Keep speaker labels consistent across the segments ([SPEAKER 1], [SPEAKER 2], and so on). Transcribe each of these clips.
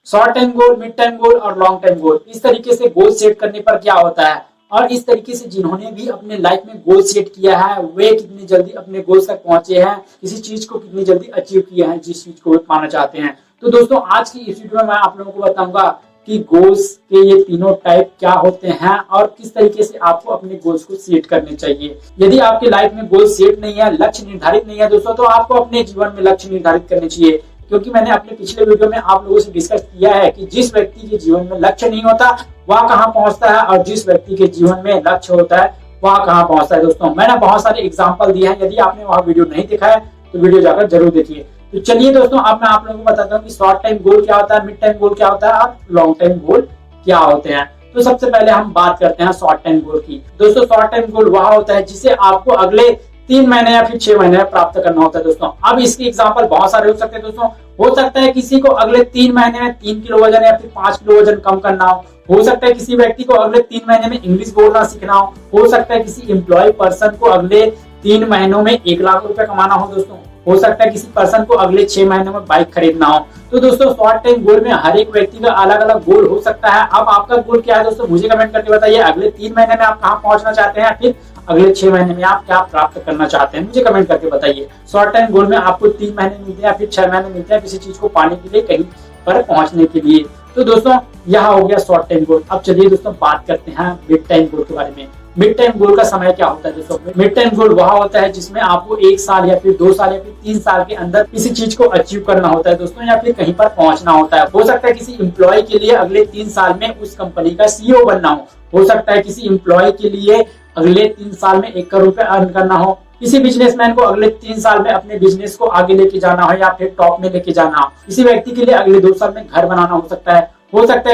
[SPEAKER 1] Short time goal, mid time goal और long time goal, इस तरीके से गोल सेट करने पर क्या होता है और इस तरीके से जिन्होंने भी अपने लाइफ में गोल सेट किया है वे कितनी जल्दी अपने गोल्स तक पहुंचे हैं, किसी चीज को कितनी जल्दी अचीव किया है जिस चीज को वे पाना चाहते हैं। तो दोस्तों आज की इस वीडियो में मैं आप लोगों को बताऊंगा कि गोल्स के ये तीनों टाइप क्या होते हैं और किस तरीके से आपको अपने गोल्स को सेट करने चाहिए। यदि आपके लाइफ में गोल सेट नहीं है, लक्ष्य निर्धारित नहीं है दोस्तों, तो आपको अपने जीवन में लक्ष्य निर्धारित करने चाहिए। क्योंकि मैंने अपने पिछले वीडियो में आप लोगों से डिस्कस किया है कि जिस व्यक्ति के जीवन में लक्ष्य नहीं होता वह कहाँ पहुंचता है और जिस व्यक्ति के जीवन में लक्ष्य होता है वह कहाँ पहुंचता है। दोस्तों मैंने बहुत सारे एग्जाम्पल दिए हैं, यदि आपने वह वीडियो नहीं देखा है तो वीडियो जाकर जरूर देखिए। तो चलिए दोस्तों अब मैं आप लोगों को बताता हूँ कि शॉर्ट टाइम गोल क्या होता है, मिड टाइम गोल क्या होता है और लॉन्ग टाइम गोल क्या होते हैं। तो सबसे पहले हम बात करते हैं शॉर्ट टाइम गोल की। दोस्तों शॉर्ट टाइम गोल वह होता है जिसे आपको अगले 3 महीने या फिर 6 महीने में प्राप्त करना होता है। दोस्तों अब इसके एग्जाम्पल बहुत सारे हो सकते हैं। दोस्तों हो सकता है किसी को अगले 3 महीने में 3 किलो वजन या फिर 5 किलो वजन कम करना हो सकता है किसी व्यक्ति को अगले 3 महीने में इंग्लिश बोलना सीखना हो सकता है किसी एम्प्लॉय पर्सन को अगले 3 महीनों में 1 लाख रुपए कमाना हो। दोस्तों हो सकता है किसी पर्सन को अगले 6 महीनों में बाइक खरीदना हो। तो दोस्तों शॉर्ट टाइम गोल में हर एक व्यक्ति का अलग अलग गोल हो सकता है। अब आपका गोल क्या है दोस्तों, मुझे कमेंट करके बताइए। अगले 3 महीने में आप कहाँ पहुंचना चाहते हैं, फिर अगले 6 महीने में आप क्या प्राप्त करना चाहते हैं, मुझे कमेंट करके बताइए। शॉर्ट टाइम गोल में आपको 3 महीने मिलते हैं या फिर 6 महीने मिलते हैं किसी चीज को पाने के लिए, कहीं पर पहुंचने के लिए। तो दोस्तों यह हो गया शॉर्ट टाइम गोल। अब चलिए दोस्तों बात करते हैं मिड टाइम गोल के बारे में। मिड टाइम गोल का समय क्या होता है दोस्तों, मिड टाइम गोल वह होता है जिसमें आपको 1 साल या फिर 2 साल या फिर 3 साल के अंदर किसी चीज को अचीव करना होता है दोस्तों, या फिर कहीं पर पहुंचना होता है। हो सकता है किसी एम्प्लॉय के लिए अगले 3 साल में उस कंपनी का सीईओ बनना हो सकता है किसी एम्प्लॉय के लिए अगले 3 साल में 1 करोड़ रुपए अर्न करना हो, किसी बिजनेसमैन को अगले 3 साल में अपने बिजनेस को आगे लेके जाना हो या फिर टॉप में लेके जाना हो, किसी व्यक्ति के लिए अगले 2 साल में घर बनाना हो सकता है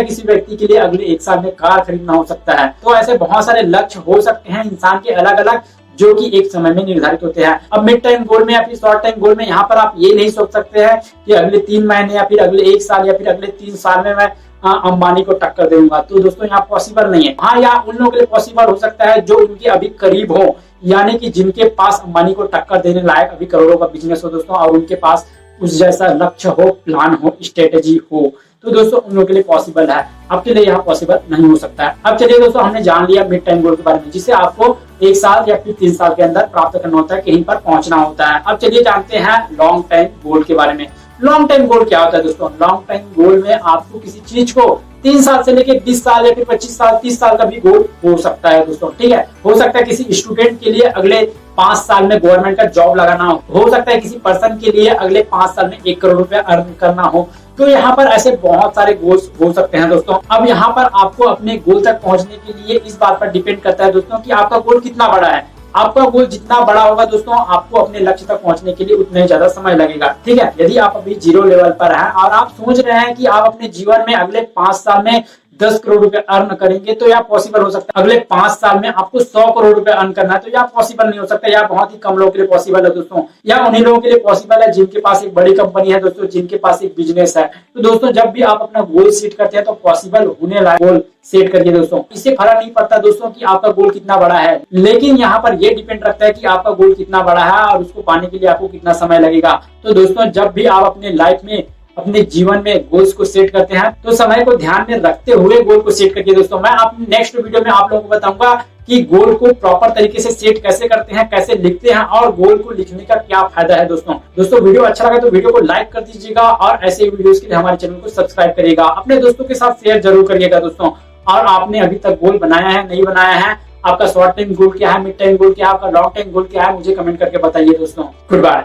[SPEAKER 1] किसी व्यक्ति के लिए अगले 1 साल में कार खरीदना हो सकता है। तो ऐसे बहुत सारे लक्ष्य हो सकते हैं इंसान के अलग अलग, जो कि एक समय में निर्धारित होते हैं। अब मिड टाइम गोल में या फिर शॉर्ट टाइम गोल में यहाँ पर आप ये नहीं सोच सकते हैं कि अगले 3 महीने या फिर अगले 1 साल या फिर अगले 3 साल में मैं अंबानी को टक्कर दूंगा। तो दोस्तों यहाँ पॉसिबल नहीं है। हाँ, या उन लोगों के लिए पॉसिबल हो सकता है जो उनके अभी करीब हो, यानी कि जिनके पास अंबानी को टक्कर देने लायक अभी करोड़ों का बिजनेस हो दोस्तों, और उनके पास उस जैसा लक्ष्य हो, प्लान हो, स्ट्रेटेजी हो। तो दोस्तों उन लोगों के लिए पॉसिबल है, आपके लिए यहाँ पॉसिबल नहीं हो सकता है। अब चलिए दोस्तों हमने जान लिया मिड टाइम गोल के बारे में, जिसे आपको 1 साल या फिर 3 साल के अंदर प्राप्त करना होता है, कहीं पर पहुंचना होता है। अब चलिए जानते हैं लॉन्ग टाइम गोल के बारे में। लॉन्ग टाइम गोल क्या होता है दोस्तों, लॉन्ग टाइम गोल में आपको किसी चीज को 3 साल से लेकर 20 साल या फिर 25 साल 30 साल का भी गोल हो सकता है दोस्तों, ठीक है। हो सकता है किसी स्टूडेंट के लिए अगले 5 साल में गवर्नमेंट का जॉब लगाना हो सकता है किसी पर्सन के लिए अगले 5 साल में 1 करोड़ रुपए अर्न करना हो। तो यहाँ पर ऐसे बहुत सारे गोल्स हो सकते हैं दोस्तों। अब यहाँ पर आपको अपने गोल तक पहुंचने के लिए इस बात पर डिपेंड करता है दोस्तों कि आपका गोल कितना बड़ा है। आपका गोल जितना बड़ा होगा दोस्तों, आपको अपने लक्ष्य तक पहुंचने के लिए उतना ही ज्यादा समय लगेगा, ठीक है। यदि आप अभी 0 लेवल पर हैं और आप सोच रहे हैं कि आप अपने जीवन में अगले 5 साल में 10 करोड़ रुपए अर्न करेंगे, तो यह पॉसिबल हो सकता है। अगले 5 साल में आपको 100 करोड़ रुपए अर्न करना है, तो यह पॉसिबल नहीं हो सकता। यह बहुत ही कम लोगों के लिए पॉसिबल है दोस्तों। यह उन्हीं लोगों के लिए पॉसिबल है जिनके पास एक बड़ी कंपनी है दोस्तों, जिनके पास एक बिजनेस है। तो दोस्तों जब भी आप अपना गोल सेट करते हैं तो पॉसिबल होने लायक गोल सेट करिए दोस्तों। इससे फर्क नहीं पड़ता दोस्तों कि आपका गोल कितना बड़ा है, लेकिन यहाँ पर यह डिपेंड रखता है कि आपका गोल कितना बड़ा है और उसको पाने के लिए आपको कितना समय लगेगा। तो दोस्तों जब भी आप अपने लाइफ में, अपने जीवन में गोल्स को सेट करते हैं तो समय को ध्यान में रखते हुए गोल को सेट करिए दोस्तों। मैं अपने नेक्स्ट वीडियो में आप लोगों को बताऊंगा कि गोल को प्रॉपर तरीके से सेट कैसे करते हैं, कैसे लिखते हैं और गोल को लिखने का क्या फायदा है दोस्तों वीडियो अच्छा लगा तो वीडियो को लाइक कर दीजिएगा और ऐसे वीडियोस के लिए हमारे चैनल को सब्सक्राइब करिएगा। अपने दोस्तों के साथ शेयर जरूर करिएगा दोस्तों। और आपने अभी तक गोल बनाया है, नहीं बनाया है, आपका शॉर्ट टाइम गोल क्या है, मिड टाइम गोल क्या है, आपका लॉन्ग टाइम गोल क्या है, मुझे कमेंट करके बताइए दोस्तों। Good bye.